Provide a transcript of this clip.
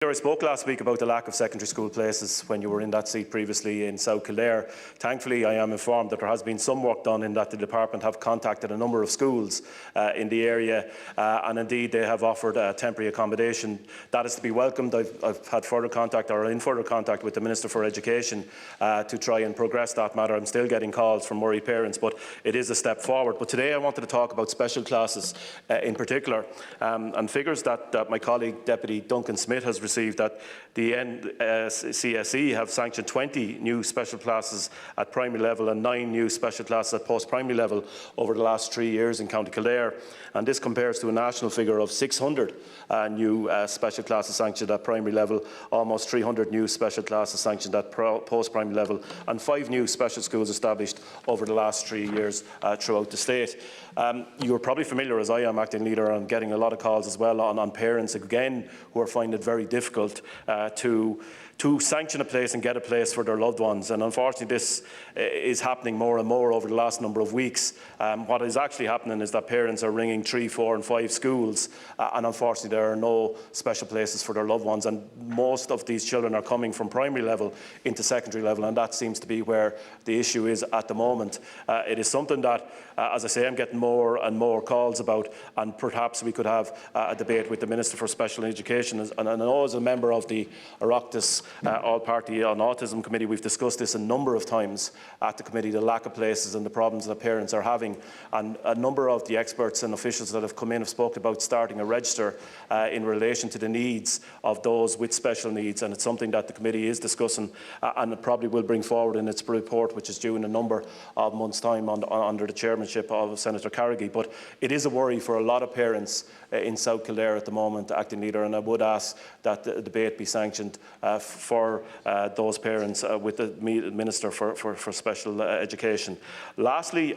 I spoke last week about the lack of secondary school places when you were in that seat previously in South Kildare. Thankfully, I am informed that there has been some work done in that the department have contacted a number of schools in the area, and indeed they have offered temporary accommodation. That is to be welcomed. I've had further contact, or in further contact, with the Minister for Education to try and progress that matter. I'm still getting calls from Murray parents, but it is a step forward. But today I wanted to talk about special classes in particular, and figures that my colleague Deputy Duncan Smith has received, that the CSE have sanctioned 20 new special classes at primary level and 9 new special classes at post-primary level over the last 3 years in County Kildare. And this compares to a national figure of 600 new special classes sanctioned at primary level, almost 300 new special classes sanctioned at post-primary level, and 5 new special schools established over the last 3 years throughout the state. You're probably familiar, as I am, acting leader, and getting a lot of calls as well on parents, again, who are finding it very difficult to sanction a place and get a place for their loved ones. And unfortunately, this is happening more and more over the last number of weeks. What is actually happening is that parents are ringing 3, 4 and 5 schools, and unfortunately there are no special places for their loved ones, and most of these children are coming from primary level into secondary level, and that seems to be where the issue is at the moment. It is something that, as I say, I'm getting more and more calls about, and perhaps we could have a debate with the Minister for Special Education. And I know, as a member of the Oireachtas All-Party on Autism Committee, we've discussed this a number of times at the committee, the lack of places and the problems that parents are having. And a number of the experts and officials that have come in have spoken about starting a register in relation to the needs of those with special needs, and it's something that the committee is discussing and it probably will bring forward in its report, which is due in a number of months' time under the chairmanship of Senator Carrigy. But it is a worry for a lot of parents in South Kildare at the moment, acting leader, and I would ask that the debate be sanctioned for those parents with the Minister for Special Education. Lastly,